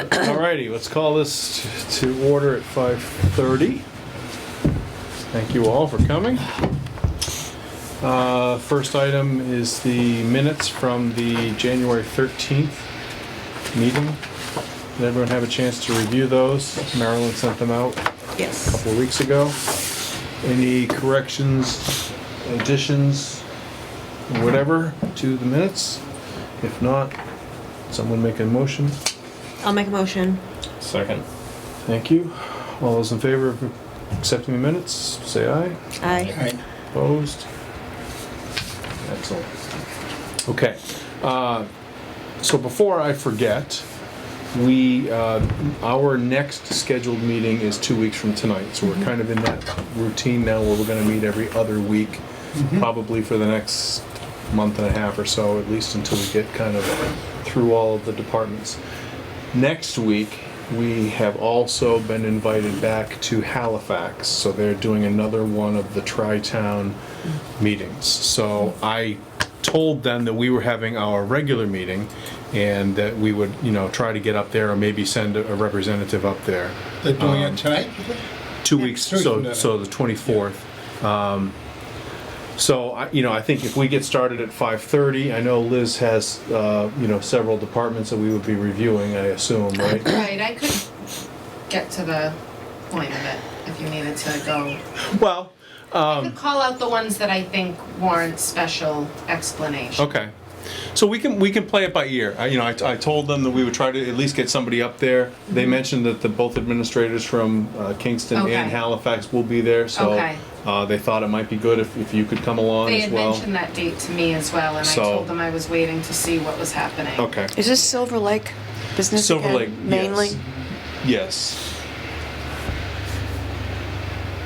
Alrighty, let's call this to order at 5:30. Thank you all for coming. First item is the minutes from the January 13th meeting. Did everyone have a chance to review those? Marilyn sent them out a Yes. couple of weeks ago. Any corrections, additions, whatever to the minutes? If not, someone make a motion. I'll make a motion. Second. Thank you. All those in favor of accepting the minutes, say aye. Aye. Opposed? Excellent. Okay. So before I forget, our next scheduled meeting is 2 weeks from tonight. So we're kind of in that routine now where we're going to meet every other week, probably for the next month and a half or so, at least until we get kind of through all of the departments. Next week, we have also been invited back to Halifax, so they're doing another one of the Tri-Town meetings. So I told them that we were having our regular meeting and that we would, try to get up there or maybe send a representative up there. They're doing it tonight? 2 weeks, so the 24th. So I think if we get started at 5:30, I know Liz has several departments that we would be reviewing, I assume, right? Right, I could get to the point of it if you needed to go. Well, I could call out the ones that I think warrant special explanation. okay. So we can play it by ear. I told them that we would try to at least get somebody up there. They mentioned that both administrators from Kingston Okay. and Halifax will be there, so Okay. they thought it might be good if you could come along They as had well. mentioned that date to me as well, and So- I told them I was waiting to see what was happening. Okay. Is this Silver Lake business Silver again, Lake, mainly? Yes.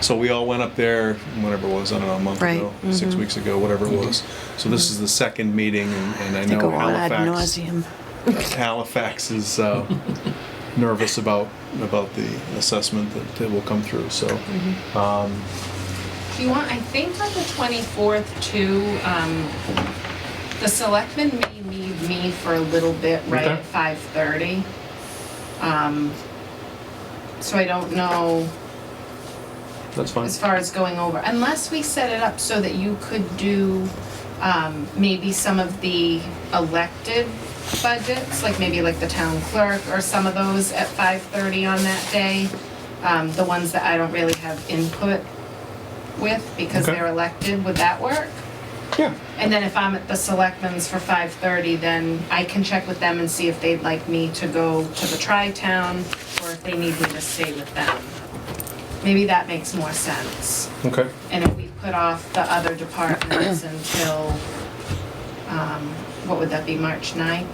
So we all went up there, whatever it was, I don't know, a month Right, ago, 6 weeks ago, whatever it was. So this is the second meeting, and I They know go on ad Halifax. nauseum. Halifax is nervous about the assessment that will come through. So, Do you want, I think on the 24th too, the selectmen may need me for a little bit right Okay. at 5:30. So I don't know. that's fine. As far as going over, unless we set it up so that you could do maybe some of the elected budgets, like maybe like the town clerk or some of those at 5:30 on that day. The ones that I don't really have input with because Okay. they're elected, would that work? Yeah. And then if I'm at the selectmen's for 5:30, then I can check with them and see if they'd like me to go to the Tri-Town or if they need me to stay with them. Maybe that makes more sense. Okay. And if we put off the other departments until, what would that be, March 9th?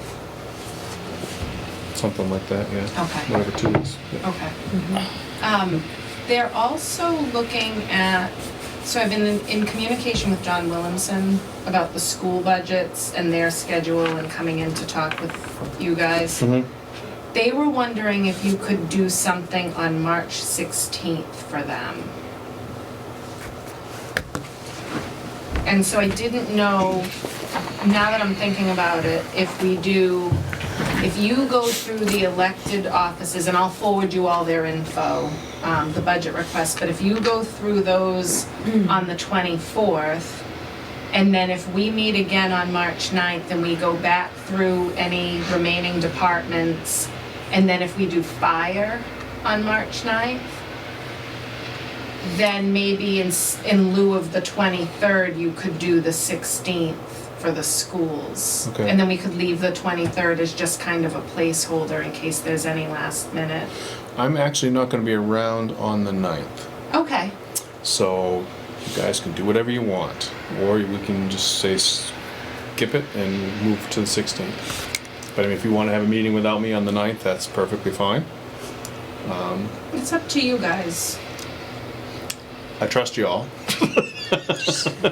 Something like that. Yeah. Okay. Whatever 2 weeks. Yeah. Okay. They're also looking at, so I've been in communication with John Williamson about the school budgets and their schedule and coming in to talk with you guys. They were wondering if you could do something on March 16th for them. And so I didn't know, now that I'm thinking about it, if you go through the elected offices, and I'll forward you all their info, the budget requests, but if you go through those on the 24th, and then if we meet again on March 9th and we go back through any remaining departments, and then if we do fire on March 9th, then maybe in lieu of the 23rd, you could do the 16th for the schools. Okay. And then we could leave the 23rd as just kind of a placeholder in case there's any last minute. I'm actually not going to be around on the 9th. Okay. So you guys can do whatever you want, or we can just say skip it and move to the 16th. But I mean, if you want to have a meeting without me on the 9th, that's perfectly fine. It's up to you guys. I trust you all.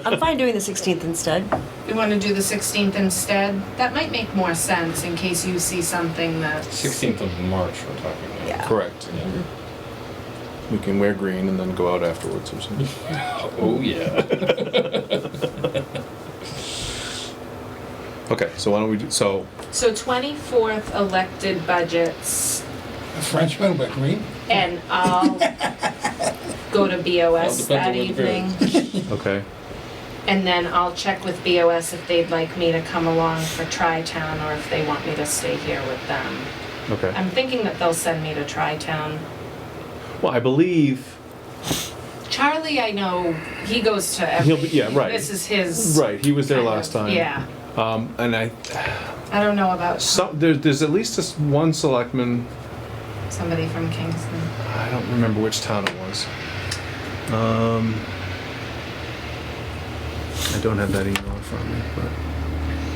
I'm fine doing the 16th instead. You want to do the 16th instead? That might make more sense in case you see something that's... 16th of March we're talking about. Yeah. Correct. We can wear green and then go out afterwards or something. Oh, yeah. Okay, so why don't we do, so, So 24th elected budgets, A Frenchman with green? and I'll go to BOS Well, that depends on evening. what the Okay. And then I'll check with BOS if they'd like me to come along for Tri-Town or if they want me to stay here with them. Okay. I'm thinking that they'll send me to Tri-Town. Well, I believe, Charlie, I know, he goes to every. He'll be- yeah, right. This is his. right, he was there kind last of- time. Yeah. And I, I don't know about there's at least this one selectman, somebody from Kingston. I don't remember which town it was. I don't have that email in front of me, but.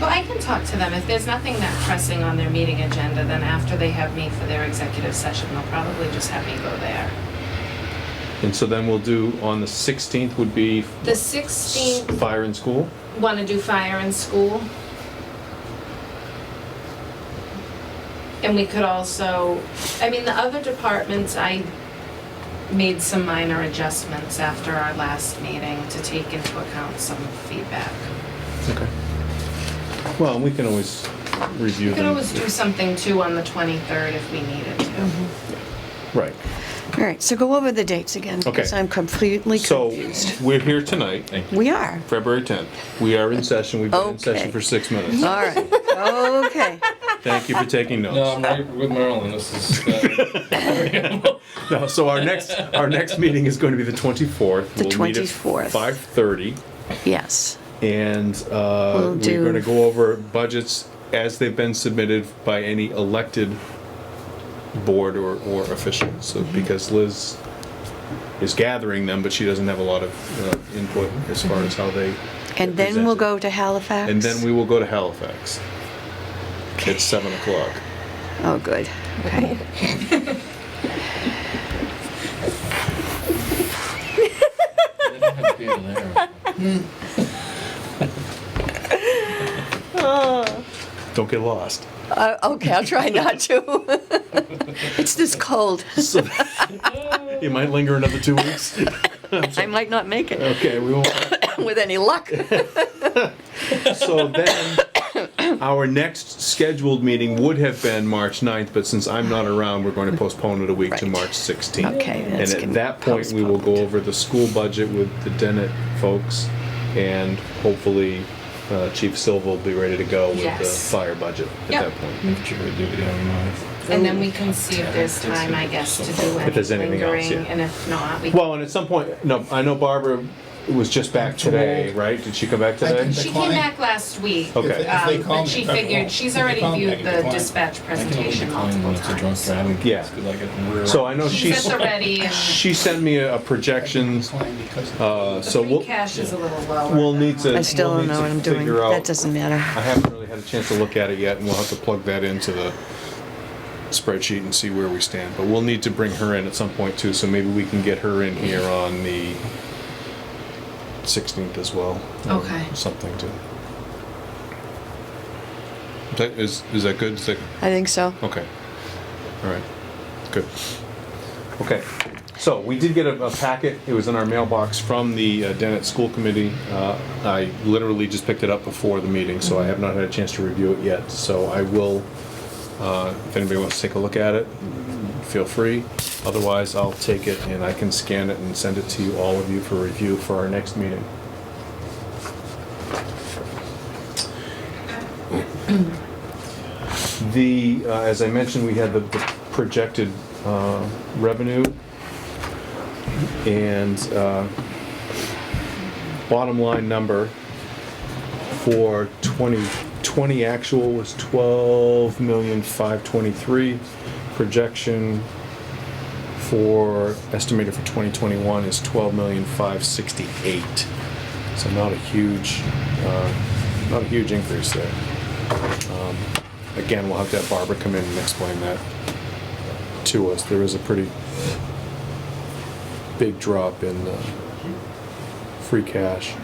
Well, I can talk to them. If there's nothing that pressing on their meeting agenda, then after they have me for their executive session, they'll probably just have me go there. And so then we'll do, on the 16th would be The 16th, fire in school? want to do fire in school. And we could also, I mean, the other departments, I made some minor adjustments after our last meeting to take into account some feedback. Okay. Well, we can always review We them. could always do something too on the 23rd if we needed to. Right. All right, so go over the dates again, because Okay. I'm completely So, confused. we're here tonight, We are. February 10th. We are in session. We've been in session Okay. for 6 minutes. All right, okay. Thank you for taking No, notes. I'm right with Marilyn. This is. No, so our next meeting is going to be the 24th. The We'll meet at 24th. 5:30, Yes. and We'll we're do- going to go over budgets as they've been submitted by any elected board or official. So because Liz is gathering them, but she doesn't have a lot of input as far as how they And get then we'll presented. go to Halifax? And then we will go to Halifax. It's 7 o'clock. Oh, good, okay. They don't have beer there. Don't get lost. Okay, I'll try not to. It's this cold. So, you might linger another 2 weeks. I might not make it, Okay, we won't. with any luck. So then, our next scheduled meeting would have been March 9th, but since I'm not around, we're going to postpone it a week to Right. March 16th. Okay, And that's at that point, we will go postponed. over the school budget with the Dennett folks, and hopefully Chief Silva will be ready to go with the Yes. fire budget at Yep. that point. If you would do it, yeah, And then we can see if there's time, I guess, to do If there's any anything else, lingering, yeah. and if not, we. Well, and at some point, no, I know Barbara was just back today, right? Did she come back I today? think She came decline. back last week. Okay. If they call But me, she if I figured, call- she's if they already call me, I viewed can the decline. dispatch presentation multiple times. Yeah. So I know She's she's, at the ready, and she sent me a projection, Decline because the so free we'll, cash is a little lower. we'll need to. I still we'll don't need know to what I'm doing. figure out- That doesn't matter. I haven't really had a chance to look at it yet, and we'll have to plug that into the spreadsheet and see where we stand. But we'll need to bring her in at some point too, so maybe we can get her in here on the 16th as well. or Okay. Something to. Is that good? Is that, I think so. okay. All right. Good. Okay. So we did get a packet. It was in our mailbox from the Dennett School Committee. I literally just picked it up before the meeting, so I have not had a chance to review it yet. So I will, if anybody wants to take a look at it, feel free. Otherwise, I'll take it and I can scan it and send it to you, all of you, for review for our next meeting. As I mentioned, we had the projected revenue, and bottom line number for 2020 actual was 12,523,000. Projection for estimated for 2021 is 12,568,000. So not a huge increase there. Again, we'll have to have Barbara come in and explain that to us. There is a pretty big drop in free cash.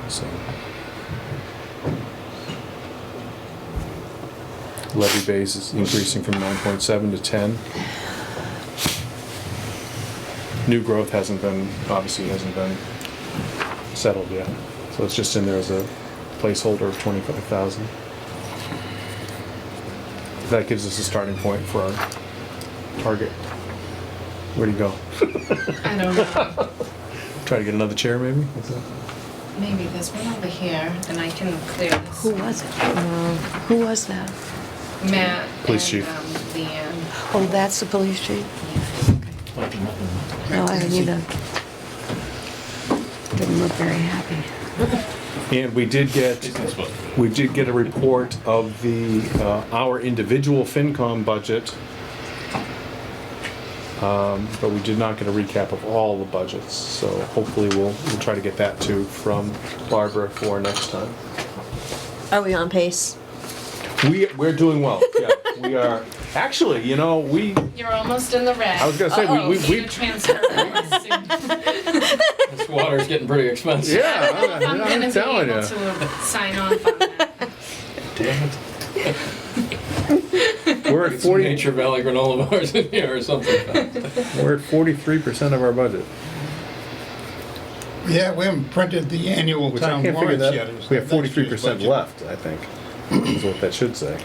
So levy base is increasing from 9.7 to 10. New growth obviously hasn't been settled yet. So it's just in there as a placeholder of 25,000. that gives us a starting point for our target. Where'd he go? I don't know. Try to get another chair, maybe? Maybe there's one over here, and I can clear this. Who was it? Who was that? Matt Police and chief. Leanne. Oh, that's the police chief? No, I didn't either. Didn't look very happy. And we did get a report of the, our individual FinCom budget. But we did not get a recap of all the budgets, so hopefully we'll try to get that too from Barbara for next time. Are we on pace? We're doing well, yeah, we are. Actually, you know, You're almost in the red. I was gonna say, We we, need a transfer soon. This water's getting pretty expensive. yeah, I'm I'm gonna telling be able you. to sign off on that. Damn it. We're at Get some 40, Nature Valley granola bars in here or something. we're at 43% of our budget. Yeah, we haven't printed the annual Which I town can't figure warrants that, yet. we have Next year's 43% budget. left, I think, is what that should say.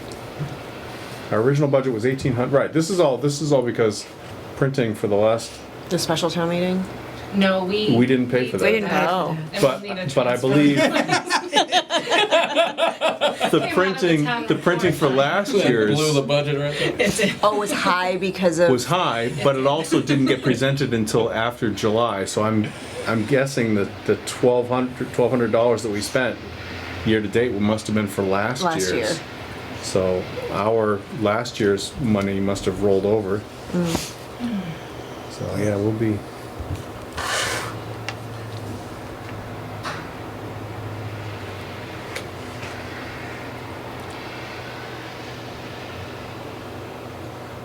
Our original budget was 1,800, right, this is all because printing for the last, The special town meeting? No, we didn't pay for that. We didn't pay for Oh. that. And but, we'll need a but I transfer. believe the Came out of the printing, town the printing for report. last Blew the year's budget right there. Oh, it was high because of... was high, but it also didn't get presented until after July, so I'm guessing that the $1,200 that we spent year to date must have been for last Last year's. year. So our last year's money must have rolled over. So yeah, we'll be.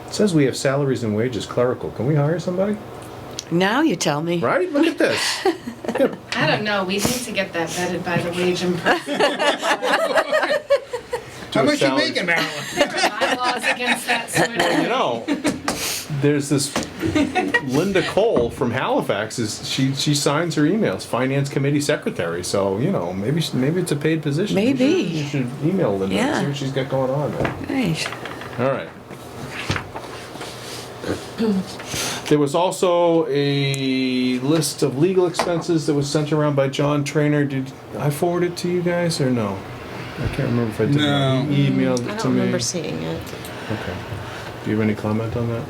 It says we have salaries and wages clerical. Can we hire somebody? Now you tell me. Right? Look at this. I don't know, we need to get that vetted by the wage and How much you salary. making, Marilyn? there are bylaws against that sort of You thing. know, there's this Linda Cole from Halifax. She signs her emails, finance committee secretary. So you know, maybe it's a paid position. Maybe. You should email Linda and see Yeah. what she's got going on. Man. Nice. All right. There was also a list of legal expenses that was sent around by John Trainer. Did I forward it to you guys or no? I can't remember if I did. No. He emailed I it to don't me. remember seeing it. Okay. Do you have any comment on that?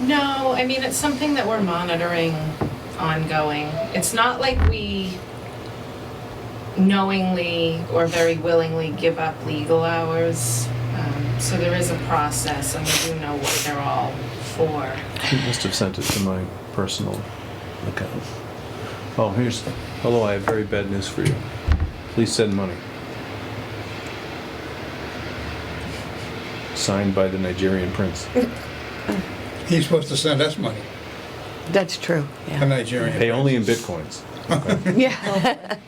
No, I mean, it's something that we're monitoring ongoing. It's not like we knowingly or very willingly give up legal hours. So there is a process and we do know what they're all for. He must have sent it to my personal account. Oh, hello, I have very bad news for you. Please send money. Signed by the Nigerian prince. He's supposed to send us money, That's true, a yeah. Nigerian. Pay only in bitcoins. Yeah.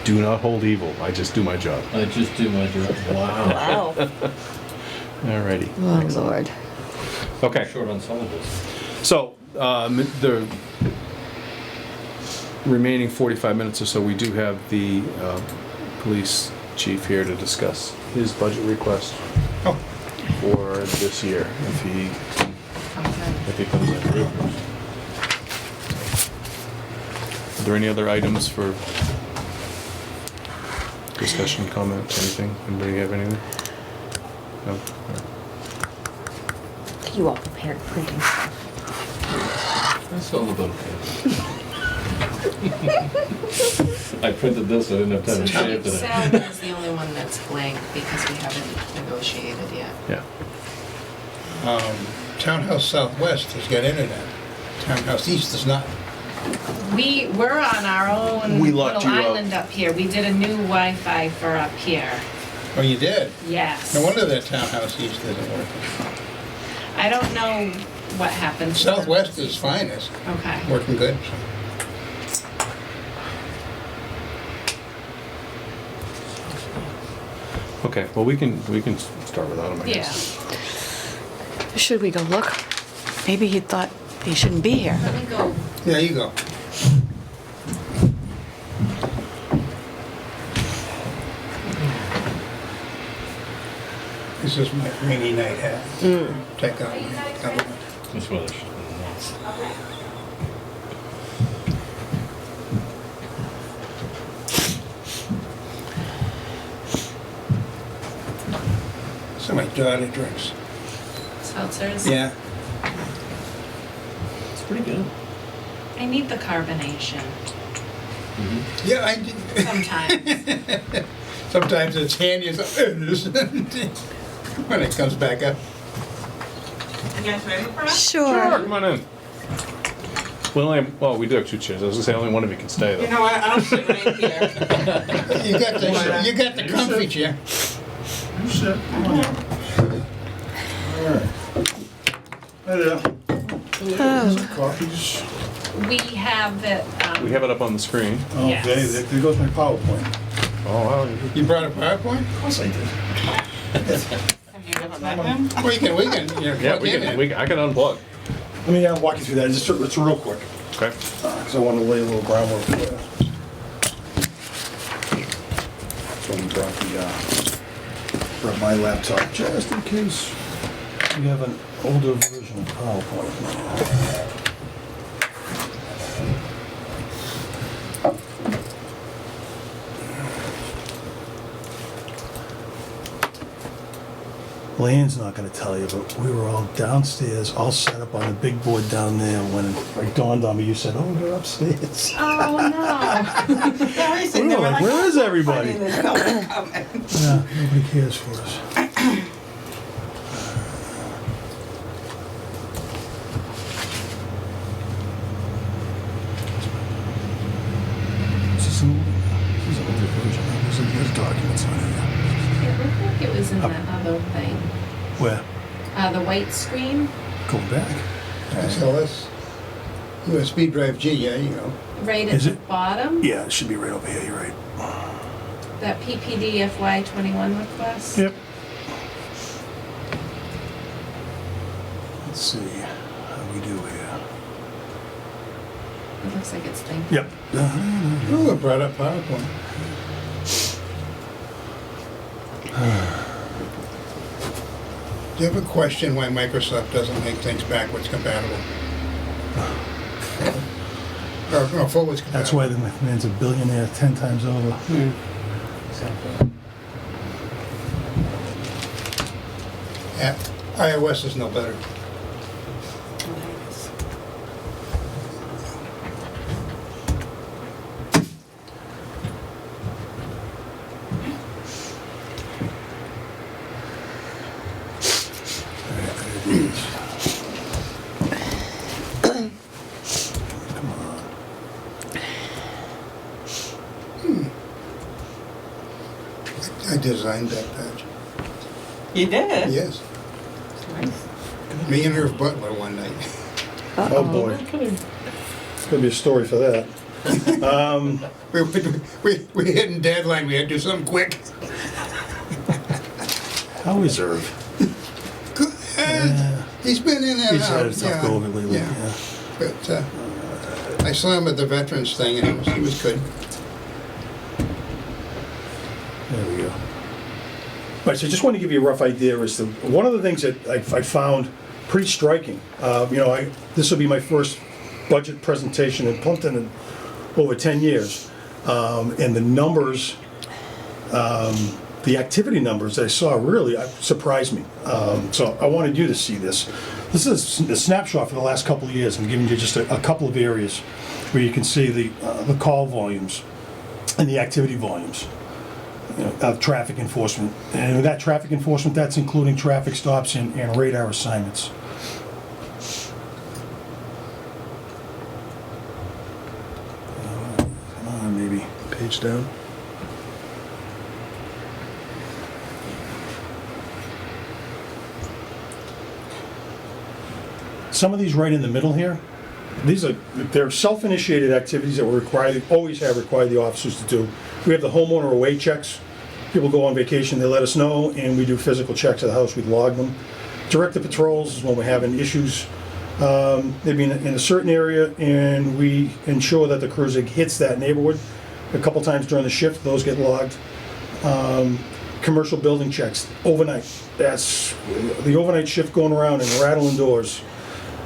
Do not hold evil. I just do my job. I just do my job. Wow. Wow. Alrighty. Oh, Lord. Okay. Short on syllables. So, the remaining 45 minutes or so, we do have the police chief here to discuss his budget request Oh, for this year, if he comes in. Are there any other items for discussion, comments, anything? Anybody have anything? No? All right. You all prepared printing stuff. That's all about it. I printed this, I didn't have time So to shave today. Salary is the only one that's blank because we haven't negotiated yet. Yeah. Townhouse Southwest has got internet. Townhouse East does not. We're on our own We little locked you out. island up here. We did a new Wi-Fi for up here. Oh, you did? Yes. No wonder that Townhouse East isn't working. I don't know what happened. to Southwest them. is fine, it's Okay. working good. Okay, well, we can start without him, I Yeah. guess. Should we go look? Maybe he thought he shouldn't be here. Let me go. Yeah, you go. This is my rainy night hat. Take out my cover. This weather should be nice. So my daughter drinks. Seltzers? Yeah. It's pretty good. I need the carbonation Yeah, I did. sometimes. Sometimes it's handy as when it comes back up. You guys ready for us? Sure, Sure. come on in. Well, we do have 2 chairs. I was gonna say only one of you can stay You though. know what, I'll sit right here. You got the comfy chair. You sit. Come on in. All right. Hi there. Some coffees. We have it, We have it up on the screen. Okay, Yes. there goes my PowerPoint. Oh, wow. You brought a PowerPoint? Of course I did. Have you ever met him? We can, Yeah, plug in it. I can unplug. Let me walk you through that. It's real quick, Okay. because I want to lay a little groundwork for you. So let me grab my laptop just in case you have an older version of PowerPoint. Leanne's not gonna tell you, but we were all downstairs, all set up on the big board down there when it dawned on me, you said, oh, they're upstairs. oh no. We were like, where is everybody? Coming. Yeah, nobody cares for us. This is an older version. There's documents on it. It looked like it was in that other thing. Where? The white screen, Going back? SLS. USB drive G, yeah, you go. right at Is the it? bottom. Yeah, it should be right over here, you're right. That PPD FY21 request. Yep. Let's see how we do here. It looks like it's thinking. Yep. Ooh, I brought up PowerPoint. Do you have a question why Microsoft doesn't make things backwards compatible? Or forwards compatible? That's why the man's a billionaire 10 times over. Yeah, iOS is no better. I designed that page. You did? Yes. Nice. Me and Irv Butler one night. Oh, boy. It's gonna be a story for that. We hit in deadline, we had to do something quick. How is Irv? He's been in and He's out. had a tough go of it lately, yeah. But I saw him at the veterans thing and he was good. There we go. Right, so I just want to give you a rough idea as to one of the things that I found pretty striking. This will be my first budget presentation in Plympton in over 10 years. And the numbers, the activity numbers I saw really surprised me. So I wanted you to see this. This is a snapshot for the last couple of years. I'm giving you just a couple of areas where you can see the call volumes and the activity volumes. Of traffic enforcement. And with that traffic enforcement, that's including traffic stops and radar assignments. Come on, maybe. Page down. Some of these right in the middle here, they're self-initiated activities that always have required the officers to do. We have the homeowner away checks. People go on vacation, they let us know, and we do physical checks of the house, we log them. Directed patrols is when we're having issues. Maybe in a certain area, and we ensure that the cruiser hits that neighborhood. A couple times during the shift, those get logged. commercial building checks, overnight. That's the overnight shift going around and rattling doors.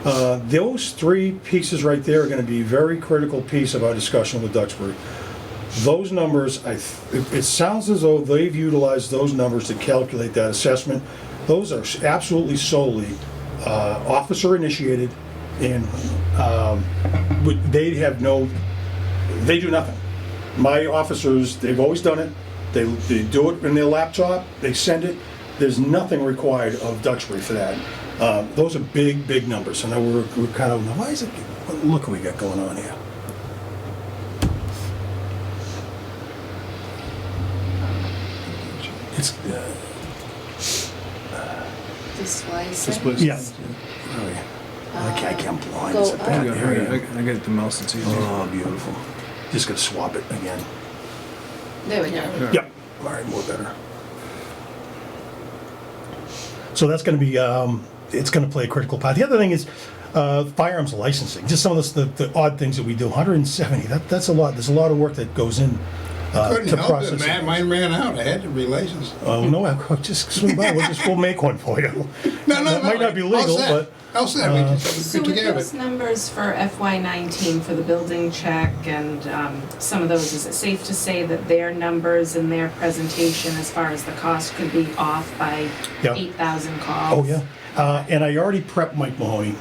Those three pieces right there are going to be a very critical piece of our discussion with Duxbury. Those numbers, it sounds as though they've utilized those numbers to calculate that assessment. Those are absolutely solely officer initiated, and they do nothing. My officers, they've always done it. They do it in their laptop, they send it. There's nothing required of Duxbury for that. Those are big, big numbers. And we're kind of, why is it, look what we got going on here. It's, Displays. yeah. Really. I can't blind. Go Is it up. back I there? got it at the mouse, it's easier. Oh, beautiful. Just gonna swap it again. There we go. Yep. All right, more better. So that's going to be, it's going to play a critical part. The other thing is firearms licensing. Just some of the odd things that we do. 170. That's a lot. There's a lot of work that goes in Couldn't to help it, process. man. Mine ran out. I had to be licensed. Oh no! I'll just swing by. We'll make one for you. No, That might not be legal, but I'll set. We just So put with together. those numbers for FY19 for the building check and some of those, is it safe to say that their numbers and their presentation as far as the cost could be off by Yeah. 8,000 calls? oh yeah. And I already prepped Mike Mahoney.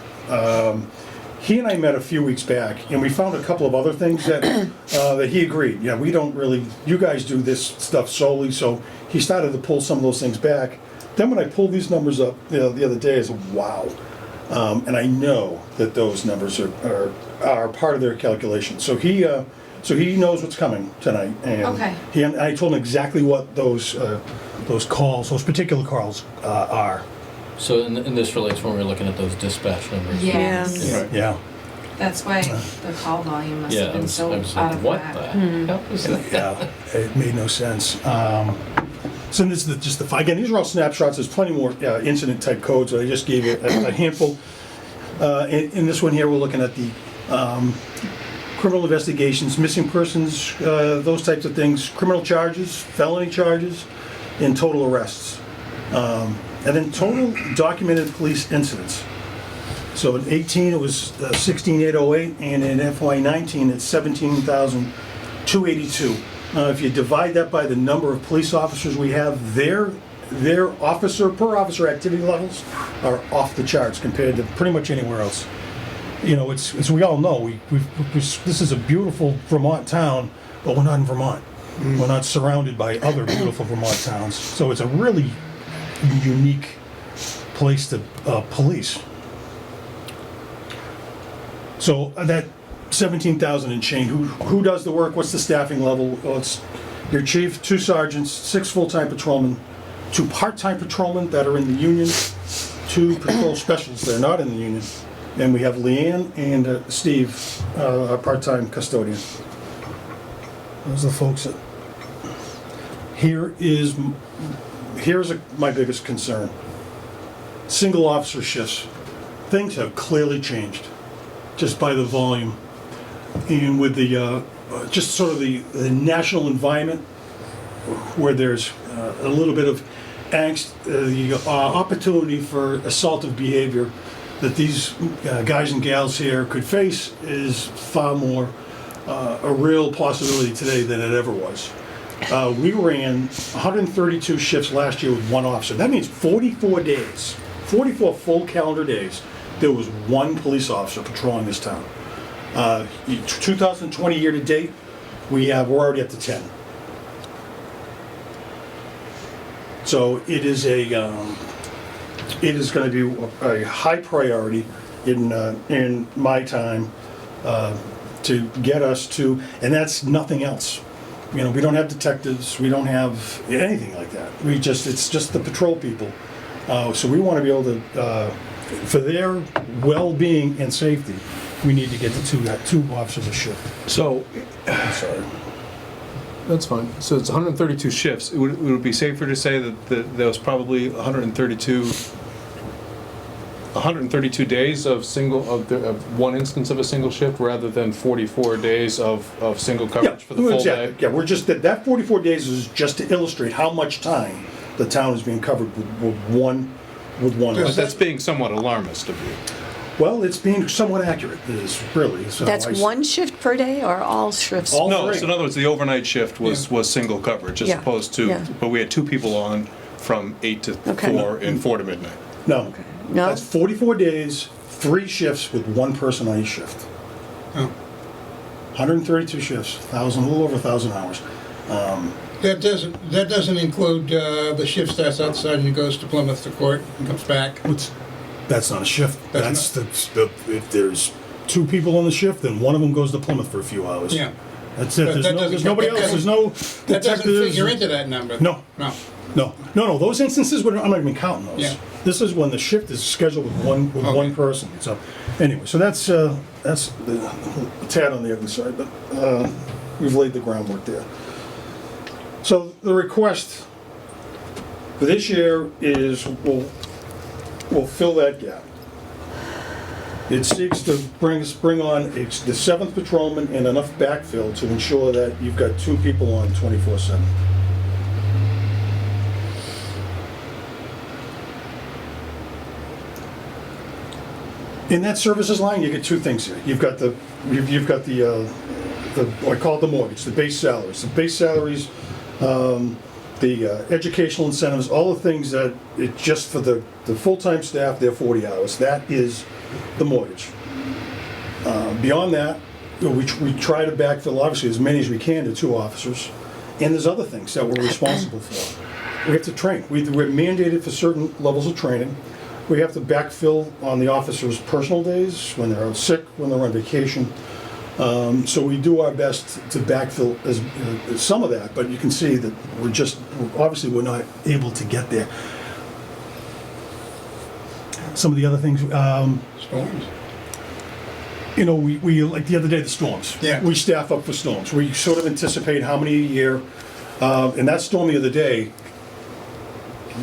He and I met a few weeks back, and we found a couple of other things that that he agreed. Yeah, we don't really. You guys do this stuff solely, so he started to pull some of those things back. Then when I pulled these numbers up the other day, I said, "Wow!" And I know that those numbers are part of their calculation. So he knows what's coming tonight, and Okay. and I told him exactly what those calls, those particular calls, are. So, and this relates when we're looking at those dispatch numbers. Yes. Right. Yeah. That's why the call volume must Yeah, have I been was so like, out of what whack. the hell is that? Yeah, it made no sense. So this is just again, these are all snapshots. There's plenty more incident type codes, but I just gave you a handful. In this one here, we're looking at the criminal investigations, missing persons, those types of things, criminal charges, felony charges, and total arrests. And then total documented police incidents. So in 18, it was 16,808, and in FY19, it's 17,282. If you divide that by the number of police officers we have, their officer per officer activity levels are off the charts compared to pretty much anywhere else. You know, it's as we all know, this is a beautiful Vermont town, but we're not in Vermont. We're not surrounded by other beautiful Vermont towns. So it's a really unique place to police. So that 17,000 and change, who does the work? What's the staffing level? Well, it's your chief, 2 sergeants, 6 full-time patrolmen, 2 part-time patrolmen that are in the union, 2 patrol specialists that are not in the union, and we have Leanne and Steve, our part-time custodian. Those are the folks that. Here's my biggest concern. Single officer shifts. Things have clearly changed just by the volume. And with the, just sort of the national environment where there's a little bit of angst, the opportunity for assaultive behavior that these guys and gals here could face is far more a real possibility today than it ever was. We ran 132 shifts last year with 1 officer. That means 44 days, 44 full calendar days, there was 1 police officer patrolling this town. 2020 year to date, we're already up to 10. So it is going to be a high priority in my time to get us to, and that's nothing else. You know, we don't have detectives, we don't have anything like that. It's just the patrol people. So we want to be able to, for their well-being and safety, we need to get to 2 officers a shift. So, I'm sorry. that's fine. So it's 132 shifts. Would it be safer to say that there was probably 132 132 days of one instance of a single shift rather than 44 days of single coverage for the full exactly. day? Yeah, we're just, that 44 days is just to illustrate how much time the town is being covered with one. But that's being somewhat alarmist of you. Well, it's being somewhat accurate, is really. So That's I s- one shift per day or all shifts? All No, three. so in other words, the overnight shift was single coverage as Yeah, opposed to, yeah. but we had 2 people on from 8 to Okay. 4 and 4 to midnight. No. No? That's 44 days, 3 shifts with 1 person on each shift. Oh. 132 shifts, a little over 1,000 hours. That doesn't include the shift starts outside and goes to Plymouth to court and comes back. That's not a shift. That's If there's 2 people on the shift, then one of them goes to Plymouth for a few hours. Yeah. That's it. But that There's doesn't- nobody that else. There's no That doesn't detectives. figure into that number. No. No. No. Those instances, I'm not even counting those. Yeah. This is when the shift is scheduled with one Okay. person. So, anyway, so that's the tad on the ugly side, but we've laid the groundwork there. So the request for this year is we'll fill that gap. It seeks to bring on the 7th patrolman and enough backfill to ensure that you've got 2 people on 24/7. In that services line, you get 2 things here. You've got the I call it the mortgage, the base salaries. The base salaries, the educational incentives, all the things that it just for the full-time staff, they're 40 hours. That is the mortgage. Beyond that, we try to backfill obviously as many as we can to 2 officers. And there's other things that we're responsible for. We have to train. We're mandated for certain levels of training. We have to backfill on the officers' personal days, when they're out sick, when they're on vacation. So we do our best to backfill as some of that, but you can see that obviously we're not able to get there. Some of the other things, Storms. we like the other day, the storms. Yeah. We staff up for storms. We sort of anticipate how many a year. And that storm the other day,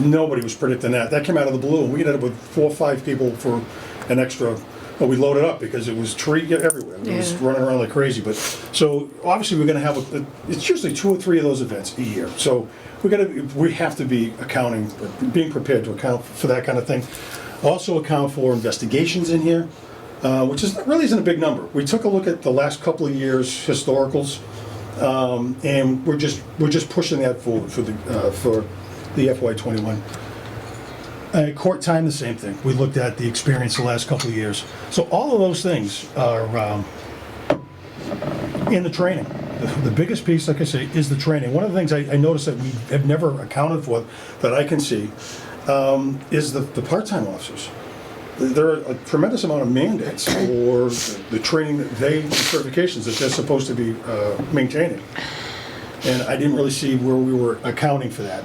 nobody was predicting that. That came out of the blue. We ended up with 4 or 5 people for an extra. Well, we loaded up because it was tree everywhere. It was Yeah. running around like crazy. But so obviously we're going to have it's usually 2 or 3 of those events a year. So we have to be being prepared to account for that kind of thing. Also account for investigations in here, which really isn't a big number. We took a look at the last couple of years' historicals, and we're just pushing that forward for the FY21. Court time, the same thing. We looked at the experience the last couple of years. So all of those things are in the training. The biggest piece, like I say, is the training. One of the things I noticed that we have never accounted for that I can see is the part-time officers. There are a tremendous amount of mandates for the training certifications that they're supposed to be maintaining. And I didn't really see where we were accounting for that.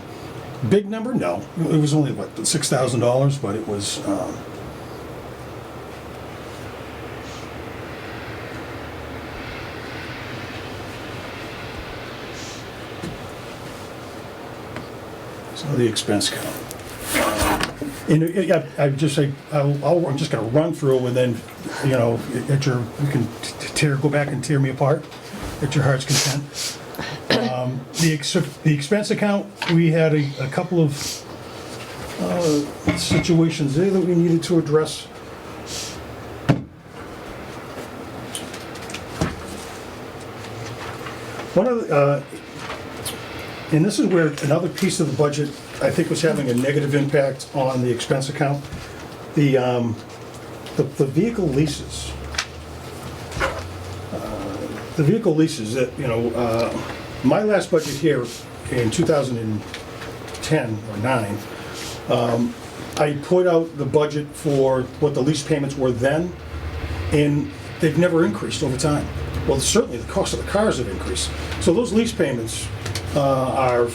Big number? No. It was only, $6,000, but it was... So the expense count. And I'm just going to run through and then, you can go back and tear me apart at your heart's content. The expense account, we had a couple of situations there that we needed to address. One of the, and this is where another piece of the budget, I think, was having a negative impact on the expense account. The vehicle leases. The vehicle leases that, my last budget here in 2010 or 9, I put out the budget for what the lease payments were then, and they've never increased over time. Well, certainly the cost of the cars have increased. So those lease payments are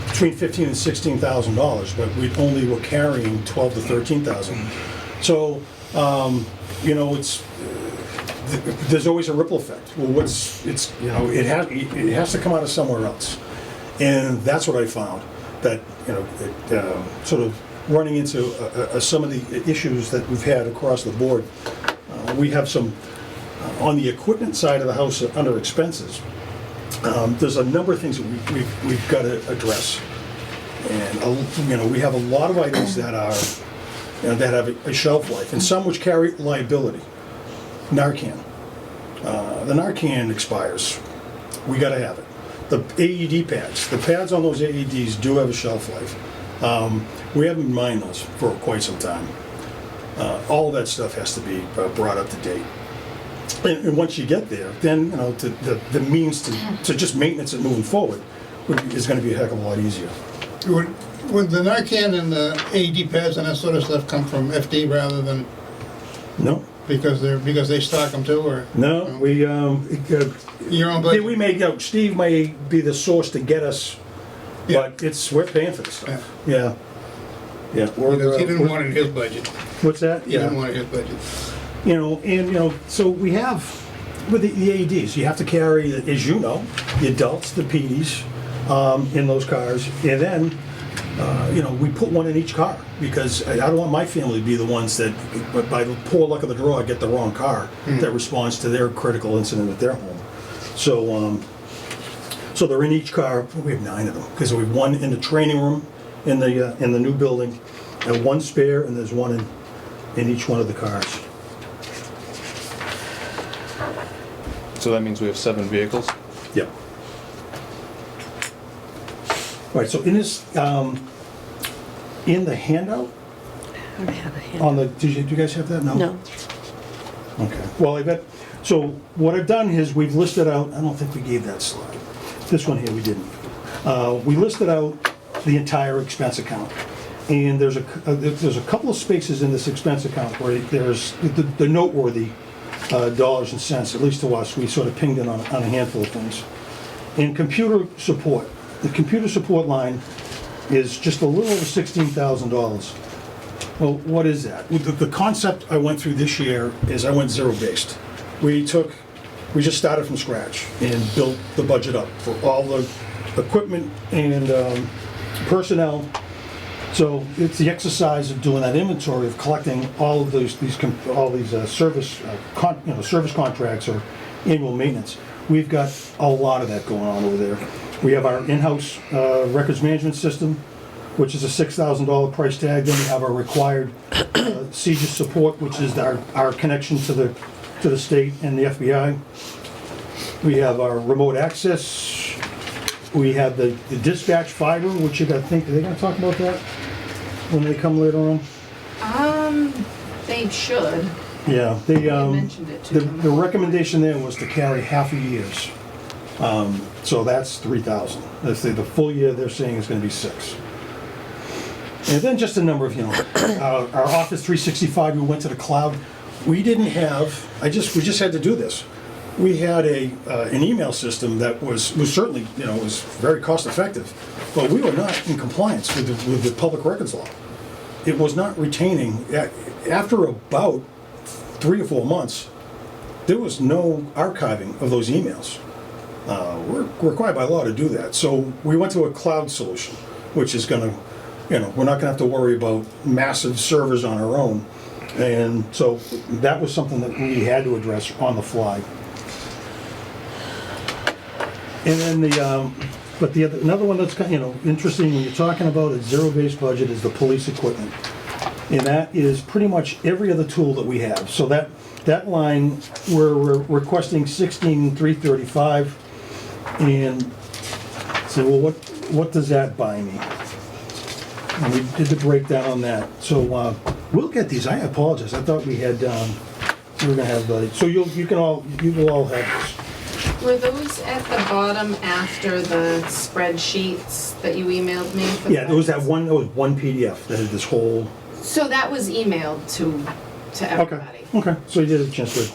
between $15,000 and $16,000, but we only were carrying $12,000 to $13,000. So, it's there's always a ripple effect. Well, it has to come out of somewhere else, and that's what I found. That it sort of running into some of the issues that we've had across the board. We have some, on the equipment side of the house under expenses, there's a number of things that we've got to address. And, we have a lot of items that are, that have a shelf life, and some which carry liability. Narcan. The Narcan expires. We gotta have it. The AED pads, the pads on those AEDs do have a shelf life. We haven't been buying those for quite some time. All of that stuff has to be brought up to date. And once you get there, then, the means to just maintenance it moving forward is gonna be a heck of a lot easier. Would the Narcan and the AED pads and that sort of stuff come from FD rather than, No, because they stock them too, or? no, we, Your own budget? we may, Steve may be the source to get us, Yeah. but we're paying for this stuff. Yeah. Yeah. Because he didn't want it in his budget. What's that? He didn't want it in his budget. So we have, with the AEDs, you have to carry, as you know, the adults, the PDs, in those cars, and then, we put one in each car, because I don't want my family to be the ones that, but by the poor luck of the draw, get the wrong car that responds to their critical incident at their home. So they're in each car. We have 9 of them, because we have one in the training room in the new building, and one spare, and there's one in each one of the cars. So that means we have 7 vehicles? Yep. All right, so in this, in the handout, I don't have a hand. on the, do you guys have that? No. Okay, well, so what I've done is we've listed out, I don't think we gave that slide. This one here, we didn't. We listed out the entire expense account. And there's a couple of spaces in this expense account where there's the noteworthy dollars and cents, at least to us. We sort of pinged in on a handful of things. In computer support, the computer support line is just a little over $16,000. Well, what is that? The concept I went through this year is I went zero-based. We just started from scratch and built the budget up for all the equipment and personnel. So it's the exercise of doing that inventory of collecting all of these service contracts or annual maintenance. We've got a lot of that going on over there. We have our in-house records management system, which is a $6,000 price tag. Then we have our required CJIS support, which is our connection to the state and the FBI. We have our remote access. We have the dispatch fiber, which I think, are they gonna talk about that when they come later on? They should. Yeah, mentioned it to them. the recommendation there was to carry half a year's. So that's 3,000. That's the full year they're saying is gonna be 6. And then just a number of, our Office 365, we went to the cloud. We didn't have, we just had to do this. We had an email system that was certainly, was very cost effective, but we were not in compliance with the public records law. It was not retaining, after about 3 or 4 months, there was no archiving of those emails. We're required by law to do that. So we went to a cloud solution, which is gonna, we're not gonna have to worry about massive servers on our own. And so that was something that we had to address on the fly. And then another one that's interesting when you're talking about a zero-based budget is the police equipment. And that is pretty much every other tool that we have. So that line, we're requesting $16,335. And so, well, what does that buy me? And we did the breakdown on that. So we'll get these. I apologize. I thought we had, we were gonna have, so you will all have this. Were those at the bottom after the spreadsheets that you emailed me? Yeah, there was one PDF that had this whole. So that was emailed to everybody. Okay, so you did a chance to.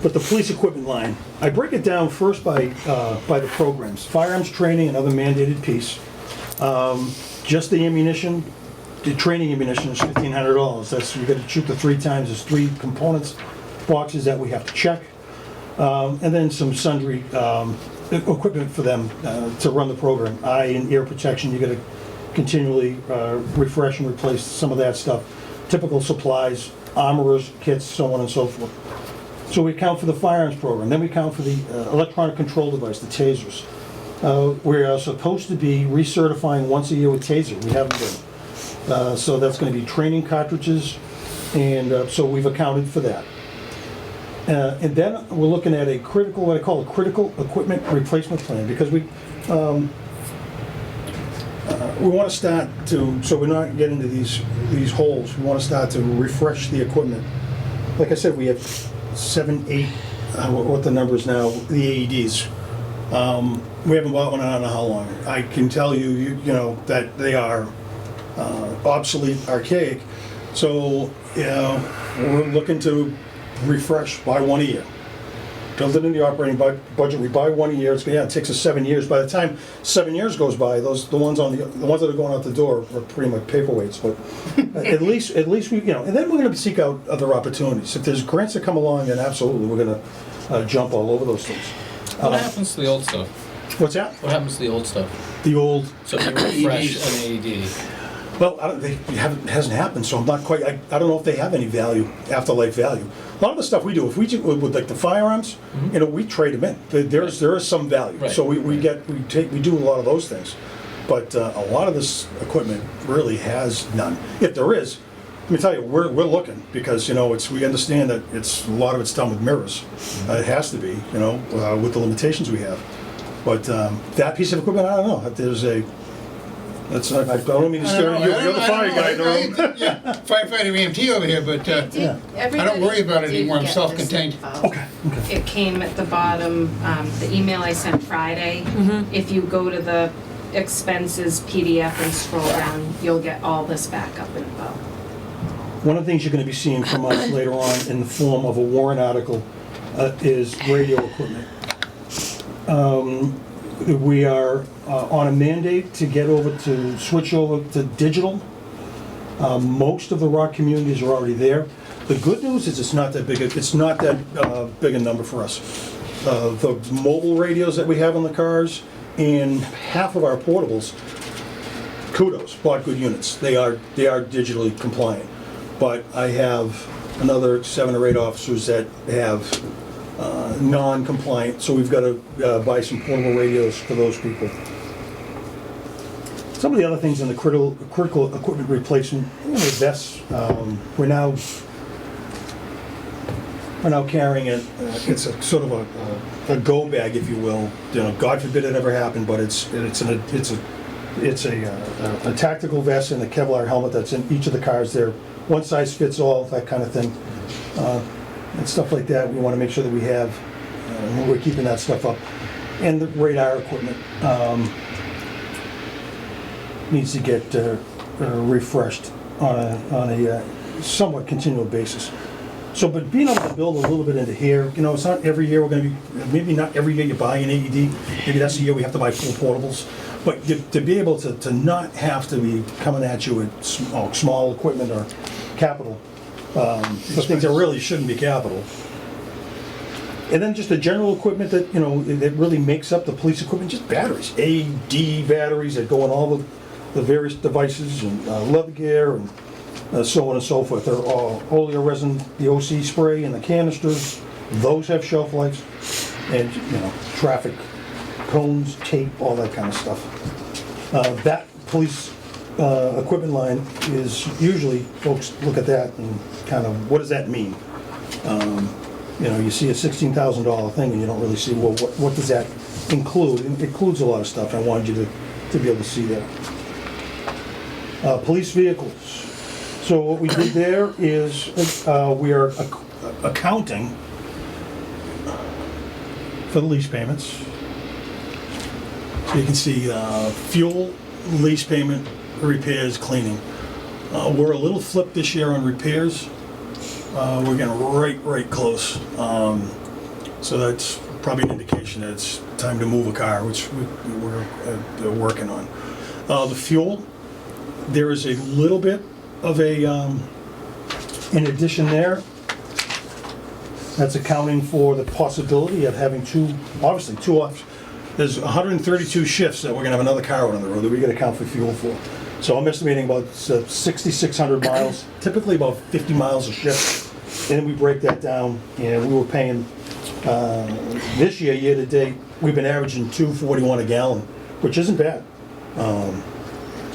But the police equipment line, I break it down first by the programs. Firearms training, another mandated piece. Just the ammunition, the training ammunition is $1,500. That's, you gotta shoot the 3 times, there's 3 components, boxes that we have to check. And then some sundry equipment for them to run the program. Eye and ear protection, you gotta continually refresh and replace some of that stuff. Typical supplies, armorers, kits, so on and so forth. So we account for the firearms program, then we account for the electronic control device, the tasers. We are supposed to be recertifying once a year with taser, we haven't been. So that's gonna be training cartridges, and so we've accounted for that. And then we're looking at a critical, what I call a critical equipment replacement plan, because we want to start to, so we're not getting into these holes, we want to start to refresh the equipment. Like I said, we have 7, 8, what the number is now, the AEDs. We haven't bought one in I don't know how long. I can tell you, you know, that they are obsolete, archaic. So, you know, we're looking to refresh, buy one a year. Build it in the operating budget. We buy one a year. It takes us 7 years. By the time 7 years goes by, the ones that are going out the door are pretty much paperweights. But at least we, you know. And then we're going to seek out other opportunities. If there's grants that come along, then absolutely we're going to jump all over those things. What happens to the old stuff? What's that? What happens to the old stuff? The old. So if you refresh an AED. Well, it hasn't happened, so I'm not quite. I don't know if they have any value, afterlife value. A lot of the stuff we do, if we do with like the firearms, you know, we trade them in. There is some value, Right. so we do a lot of those things. But a lot of this equipment really has none. If there is, let me tell you, we're looking, because you know we understand that a lot of it's done with mirrors. It has to be, you know, with the limitations we have. But that piece of equipment, I don't know. There's a. I don't mean to scare you. You're the fire guy, though. Yeah, firefighter EMT over here, but I don't worry about it anymore. I'm self-contained. Okay. It came at the bottom, the email I sent Friday. If you go to the expenses PDF and scroll down, you'll get all this backup info. One of the things you're going to be seeing from us later on in the form of a warrant article is radio equipment. We are on a mandate to switch over to digital. Most of the rock communities are already there. The good news is it's not that big. It's not that big a number for us. The mobile radios that we have on the cars and half of our portables, kudos, bought good units. They are digitally compliant. But I have another 7 or 8 officers that have non-compliant, so we've got to buy some portable radios for those people. Some of the other things in the critical equipment replacement, you know, vests. We're now carrying it. It's a sort of a go bag, if you will. You know, God forbid it ever happened, but it's a tactical vest and a Kevlar helmet that's in each of the cars. There, one size fits all, that kind of thing. And stuff like that, we want to make sure that we have, we're keeping that stuff up. And the radar equipment needs to get refreshed on a somewhat continual basis. So, but being able to build a little bit into here, you know, it's not every year we're going to be, maybe not every year you buy an AED, maybe that's the year we have to buy full portables. But to be able to not have to be coming at you with small equipment or capital, for things that really shouldn't be capital. And then just the general equipment that, you know, that really makes up the police equipment, just batteries, AD batteries that go in all the various devices, and leather gear, and so on and so forth. They're all oleo resin, the OC spray and the canisters, those have shelf lives, and, you know, traffic cones, tape, all that kind of stuff. That police equipment line is usually, folks look at that and kind of, what does that mean? You know, you see a $16,000 thing and you don't really see, well, what does that include? It includes a lot of stuff. I wanted you to be able to see that. Police vehicles. So what we did there is we are accounting for the lease payments. So you can see fuel, lease payment, repairs, cleaning. We're a little flipped this year on repairs. We're getting right close. So that's probably an indication that it's time to move a car, which we're working on. The fuel, there is a little bit of a, in addition there, that's accounting for the possibility of having two options. There's 132 shifts that we're gonna have another car out on the road that we gotta account for fuel for. So I'm estimating about 6,600 miles, typically about 50 miles a shift. And then we break that down, and we were paying, this year to date, we've been averaging $2.41 a gallon, which isn't bad.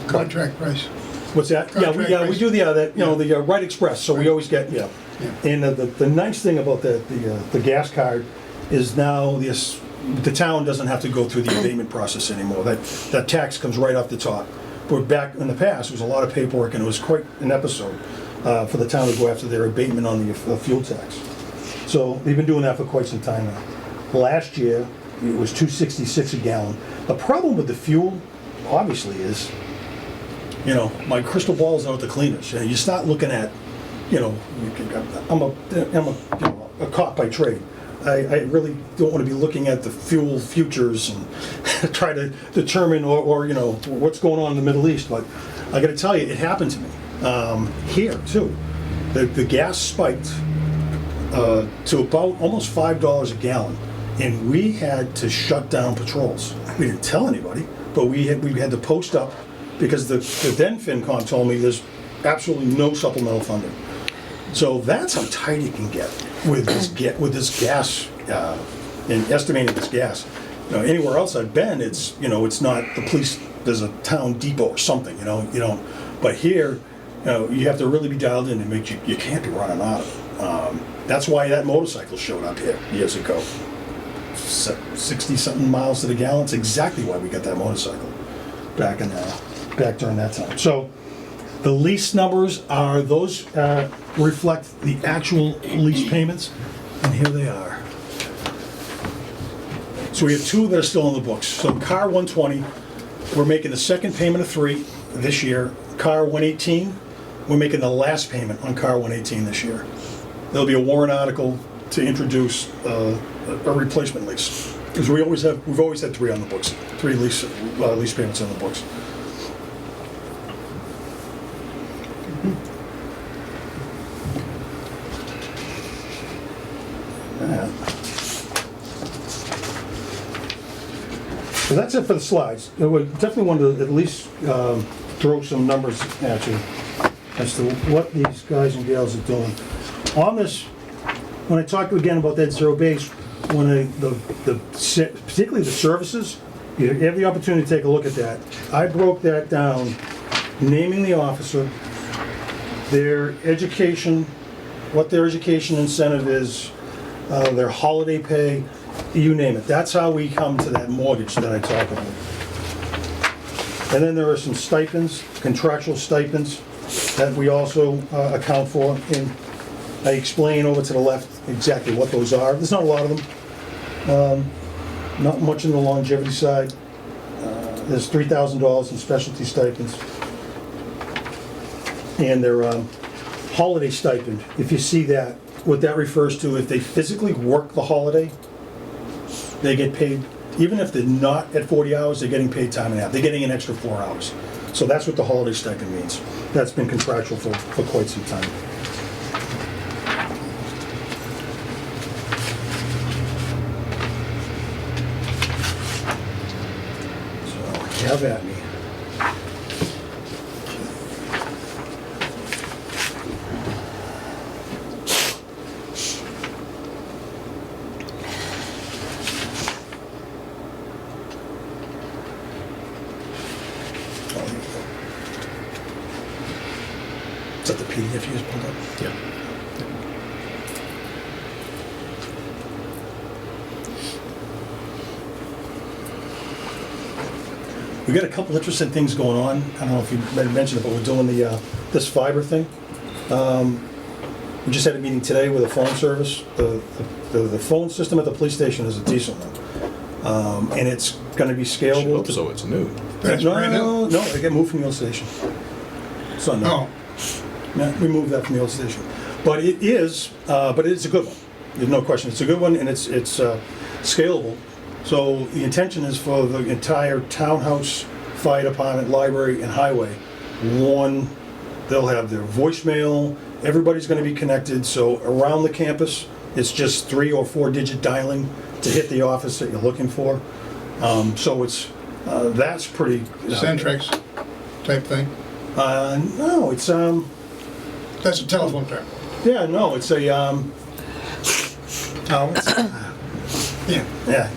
Contract price. What's that? Contract Yeah, we price. do the Right Express, so we always get, Yeah. And the nice thing about the gas card is now the town doesn't have to go through the abatement process anymore. That tax comes right off the top. But back in the past, it was a lot of paperwork, and it was quite an episode for the town to go after their abatement on the fuel tax. So they've been doing that for quite some time now. Last year, it was $2.66 a gallon. The problem with the fuel, obviously, is, my crystal ball is out the cleaners. You start looking at, I'm a cop by trade. I really don't want to be looking at the fuel futures and try to determine or what's going on in the Middle East. But I got to tell you, it happened to me here too. The gas spiked to about almost $5 a gallon, and we had to shut down patrols. We didn't tell anybody, but we had to post up because the then FinCom told me there's absolutely no supplemental funding. So that's how tight it can get with this gas and estimating this gas. Anywhere else I've been, it's not the police. There's a town depot or something. But here, you have to really be dialed in to make you can't be running out of it. That's why that motorcycle showed up here years ago. 60-something miles to the gallon. It's exactly why we got that motorcycle back during that time. So the lease numbers are those reflect the actual lease payments, and here they are. So we have two that are still on the books. So car 120, we're making the second payment of 3 this year. Car 118, we're making the last payment on car 118 this year. There'll be a warrant article to introduce a replacement lease, because we've always had 3 on the books, 3 lease payments on the books. So that's it for the slides. We definitely wanted to at least throw some numbers at you as to what these guys and gals are doing. On this, when I talk again about that zero base, particularly the services, you have the opportunity to take a look at that. I broke that down, naming the officer, their education, what their education incentive is, their holiday pay, you name it. That's how we come to that mortgage that I talk about. And then there are some stipends, contractual stipends, that we also account for. And I explain over to the left exactly what those are. There's not a lot of them. Not much in the longevity side. There's $3,000 in specialty stipends. And their holiday stipend, if you see that, what that refers to, if they physically work the holiday, they get paid, even if they're not at 40 hours, they're getting paid time and a half. They're getting an extra 4 hours. So that's what the holiday stipend means. That's been contractual for quite some time. So, have at me. Is that the PDF you just pulled up? Yeah. We got a couple interesting things going on. I don't know if you mentioned it, but we're doing this fiber thing. We just had a meeting today with a phone service. The phone system at the police station is a decent one, and it's going to be I scalable. hope so, it's new. That's brand new? No, I got moved from the old station. So no. Oh, Yeah, we moved that from the old station. But it's a good one. There's no question. It's a good one, and it's scalable. So the intention is for the entire townhouse, fire department, library, and highway. They'll have their voicemail. Everybody's going to be connected. So around the campus, it's just 3 or 4 digit dialing to hit the office that you're looking for. So that's pretty. Centrex. type thing? No, it's, That's a telephone trap. yeah, no, it's a, what's it? Yeah. Yeah.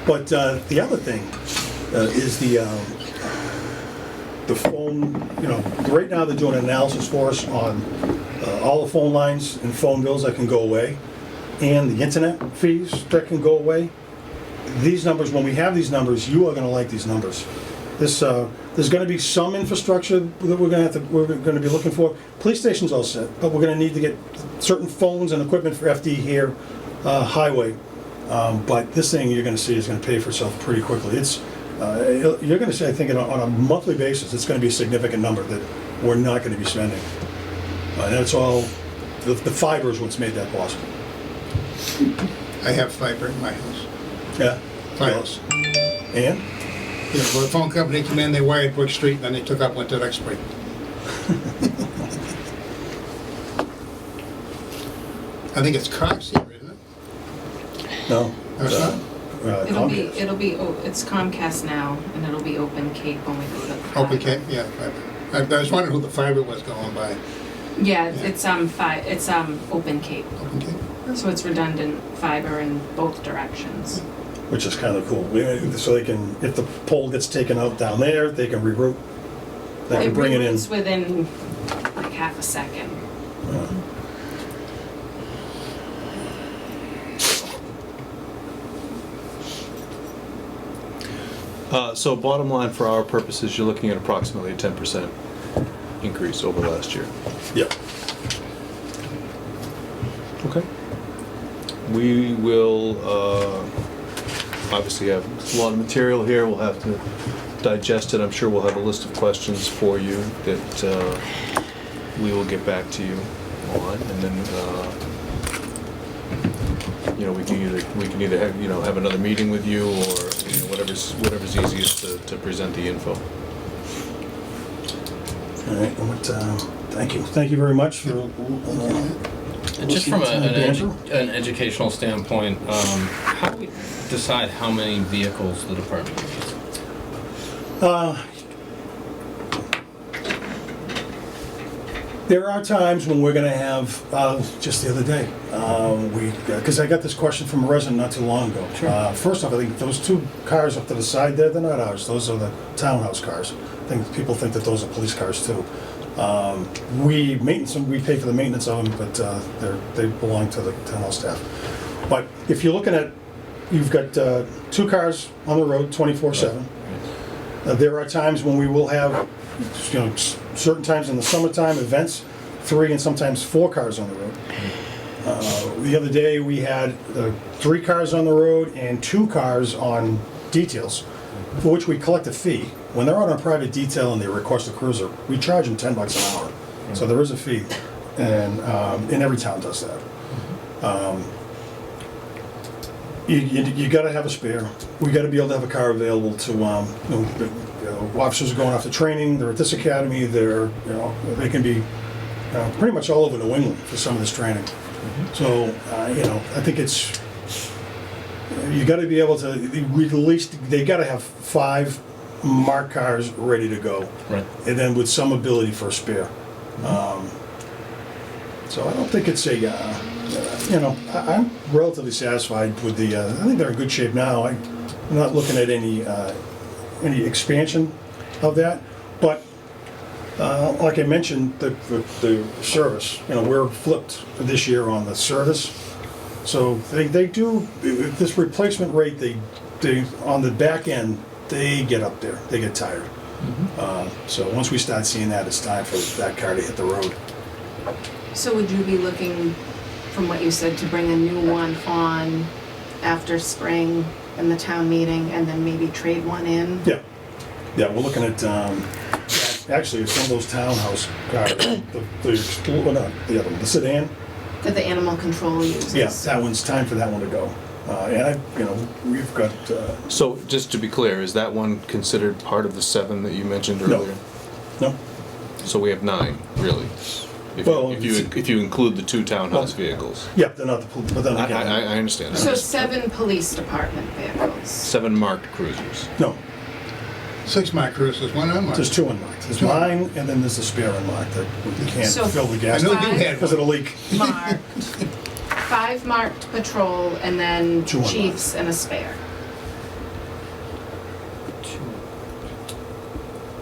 But the other thing is the phone, right now they're doing an analysis for us on all the phone lines and phone bills that can go away, and the internet fees that can go away. These numbers, when we have these numbers, you are gonna like these numbers. There's gonna be some infrastructure that we're gonna be looking for. Police station's all set, but we're gonna need to get certain phones and equipment for FD here, highway. But this thing you're gonna see is gonna pay for itself pretty quickly. You're gonna see, I think, on a monthly basis, it's gonna be a significant number that we're not gonna be spending. And that's all, the fiber is what's made that possible. I have fiber in my house. Yeah. Files. And? Yeah, well, the phone company came in, they wired Brook Street, and then they took up, went to Duxbury. I think it's Cox here, isn't it? No. No, it's not? Comcast. It's Comcast now, and it'll be Open Cape when we go to fiber. Open Cape, yeah, fiber. I was wondering who the fiber was going by. Yeah, it's Open Cape, Open Cape? so it's redundant fiber in both directions. Which is kind of cool. So they can, if the pole gets taken out down there, they can reroute. They can bring it in. It's within like half a second. So bottom line for our purposes, you're looking at approximately a 10% increase over last year. Yep. Okay. We will obviously have a lot of material here. We'll have to digest it. I'm sure we'll have a list of questions for you that we will get back to you on, and then we can either have another meeting with you, or whatever's easiest to present the info. All right. Thank you very much for. And just from Andrew? an educational standpoint, how do we decide how many vehicles the department needs? There are times when we're going to have, just the other day, because I got this question from a resident not too long ago. First off, I think those two cars up to the side there, they're not ours. Those are the townhouse cars. I think people think that those are police cars too. We maintenance them, we pay for the maintenance of them, but they belong to the townhouse staff. But if you're looking at, you've got two cars on the road 24/7. There are times when we will have, certain times in the summertime events, 3 and sometimes 4 cars on the road. The other day we had 3 cars on the road and 2 cars on details, for which we collect a fee. When they're out on a private detail and they request a cruiser, we charge them $10 an hour. So there is a fee, and every town does that. You got to have a spare. We got to be able to have a car available to. Officers are going off to training. They're at this academy. They can be pretty much all over New England for some of this training. So I think it's. You got to be able to. At least they got to have 5 marked cars ready to go, Right. and then with some ability for a spare. So I don't think it's a. I'm relatively satisfied with the. I think they're in good shape now. I'm not looking at any expansion of that, but like I mentioned, the service. We're flipped this year on the service, so they do this replacement rate. They on the back end they get up there. They get tired. So once we start seeing that, it's time for that car to hit the road. So would you be looking, from what you said, to bring a new one on after spring and the town meeting, and then maybe trade one in? Yeah, we're looking at actually some of those townhouse cars, the sedan. That the animal control uses? Yeah, that one's time for that one to go. And we've got. So just to be clear, is that one considered part of the 7 that you mentioned earlier? No. So we have 9, really. If you include the 2 townhouse vehicles. Yeah, they're not but then again. I understand. So 7 police department vehicles? 7 marked cruisers. No. 6 marked cruisers, one unmarked. There's 2 unmarked. There's mine, and then there's a spare unmarked that we can't So fill the I gas know tank you had because of the leak. Marked, 5 marked patrol, and then 2 unmarked. chiefs and a spare.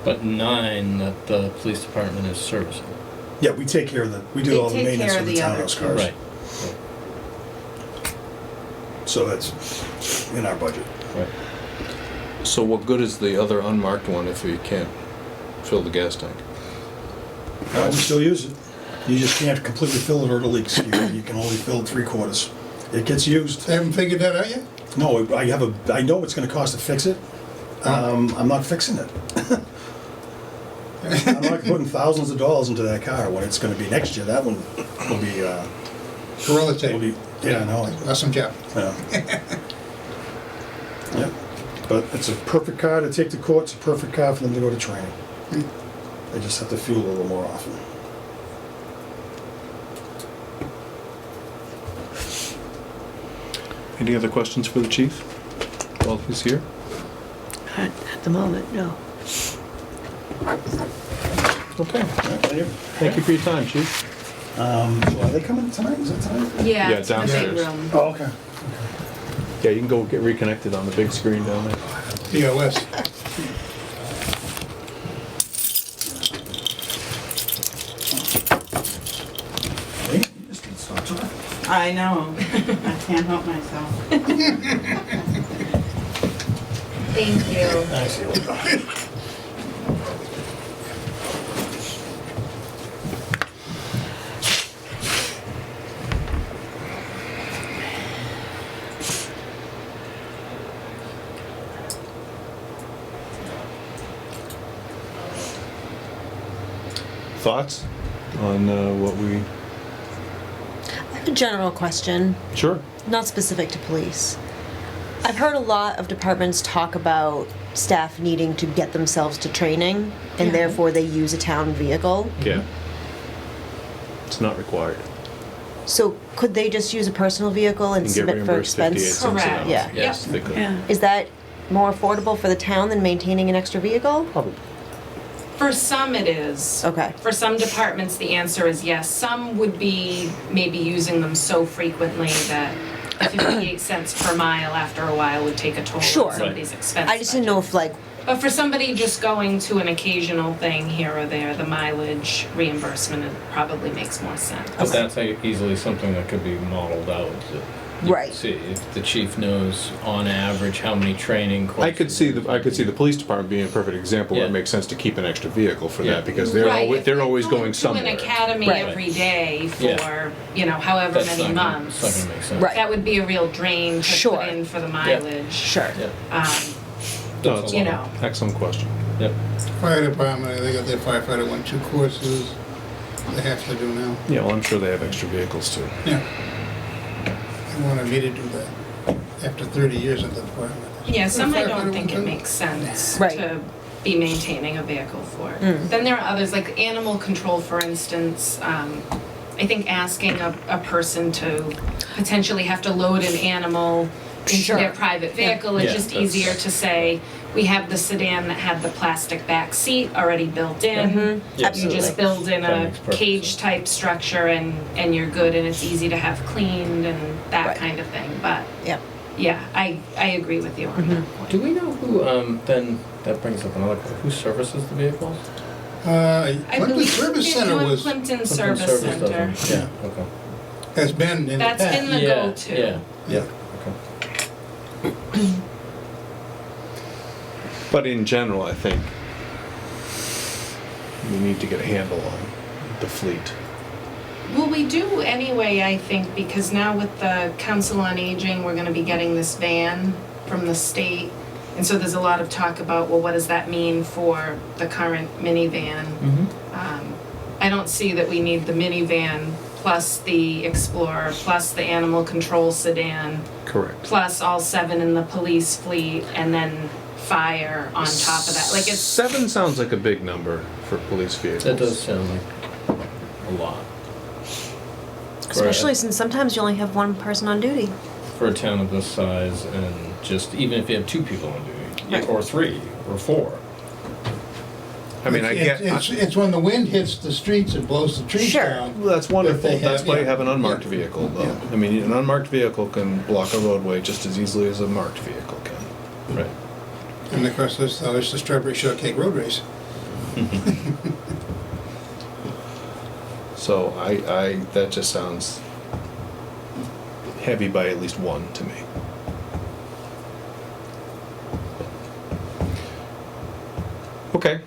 But 9 that the police department is servicing. Yeah, we take care of we do They all the take maintenance care of of the the other townhouse two. cars. Right. So that's in our budget. Right. So what good is the other unmarked one if you can't fill the gas tank? We still use it. You just can't completely fill it or it leaks. You can only fill it 3/4. It gets used. They haven't figured that out yet? No, I know it's gonna cost to fix it. I'm not fixing it. I'm not putting thousands of dollars into that car when it's gonna be next year. That one will be, Gorilla tape. yeah, no, Awesome job. yeah. Yeah, but it's a perfect car to take to court, it's a perfect car for them to go to training. They just have to fuel a little more often. Any other questions for the chief while he's here? At the moment, no. Okay. Thank you. Thank you for your time, chief. So are they coming tonight? Is that tonight? Yeah, Yeah, it's in the big downstairs. room. Oh, okay. Yeah, you can go get reconnected on the big screen down there. POS. Hey, you just didn't stop talking. I know. I can't help myself. Thank you. I see what you're doing. Thoughts on what we... I have a general question, Sure. not specific to police. I've heard a lot of departments talk about staff needing to get themselves to training, and therefore they use a town vehicle. Yeah. It's not required. So could they just use a personal vehicle and And get submit for reimbursed 58 expense? cents an Correct. hour. Yeah. Yes, they could. Is that more affordable for the town than maintaining an extra vehicle? Probably. For some it is. Okay. For some departments, the answer is yes. Some would be maybe using them so frequently that 58 cents per mile after a while would take a toll Sure. on somebody's expense I just didn't know if like, But for somebody just going to an occasional thing here or there, the mileage reimbursement it probably makes more sense. But that's easily something that could be modeled out. that you Right. could See, if the chief knows on average how many training courses. I could see the police department being a perfect example where Yeah. it makes sense to keep an extra vehicle for Yeah. that because Right, if they're always going going to somewhere. an academy Right. every day for, Yeah. however That's many not gonna- months. It's not gonna make sense. Right. That would be a real drain to Sure. put in for the mileage. sure. Yeah. No, it's You know. excellent question. Yep. Fire department, they got their firefighter 1-2 courses. They have to do now. Yeah, well, I'm sure they have extra vehicles too. Yeah. They wanted me to do that after 30 years in the department. Yeah, some I don't Firefighter think it 1-2. makes sense Right. to be maintaining a vehicle for. Mm. Then there are others, like animal control, for instance. I think asking a person to potentially have to load an animal into Sure. their private vehicle, Yeah. it's just Yeah, that's- easier to say, we have the sedan that had the plastic back seat already built in. Mhm. Yeah. Absolutely. You just build in That a makes perfect cage sense. type structure and you're good and it's easy to have cleaned and that Right. kind of thing. But Yep. yeah, I agree with you on that point. Do we know who, then, that brings up another question, who services the vehicles? I Plimpton believe Service they're Center doing was, Plimpton Something Service doesn't- Center. Yeah, okay. has been in the That's past. been the Yeah, go-to. Yeah, Yeah. okay. But in general, I think we need to get a handle on the fleet. Well, we do anyway, I think, because now with the Council on Aging, we're gonna be getting this van from the state. And so there's a lot of talk about, well, what does that mean for the current minivan? I don't see that we need the minivan plus the Explorer, plus the animal control sedan, Correct. plus all 7 in the police fleet, and then fire on top of that. Like it's 7 sounds like a big number for police vehicles. That does sound like a lot. Especially since sometimes you only have one person on duty. For a town of this size and just, even if you have 2 people on duty, Right. or 3, or 4, I mean, I get, It's when the wind hits the streets and blows the trees Sure. down. well, that's wonderful. That they have- That's why you yeah. have an unmarked Yeah. vehicle, though. Yeah. I mean, an unmarked vehicle can block a roadway just as easily as a marked vehicle can. Right. And of course, there's the Strawberry Shortcake Road Race. So that just sounds heavy by at least one to me. Okay.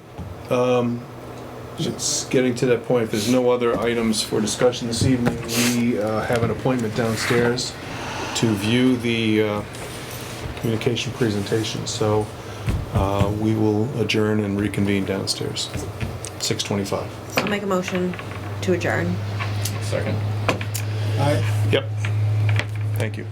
It's getting to that point. If there's no other items for discussion this evening, we have an appointment downstairs to view the communication presentation. So we will adjourn and reconvene downstairs. 6:25. I'll make a motion to adjourn. Second. I Yep. Thank you.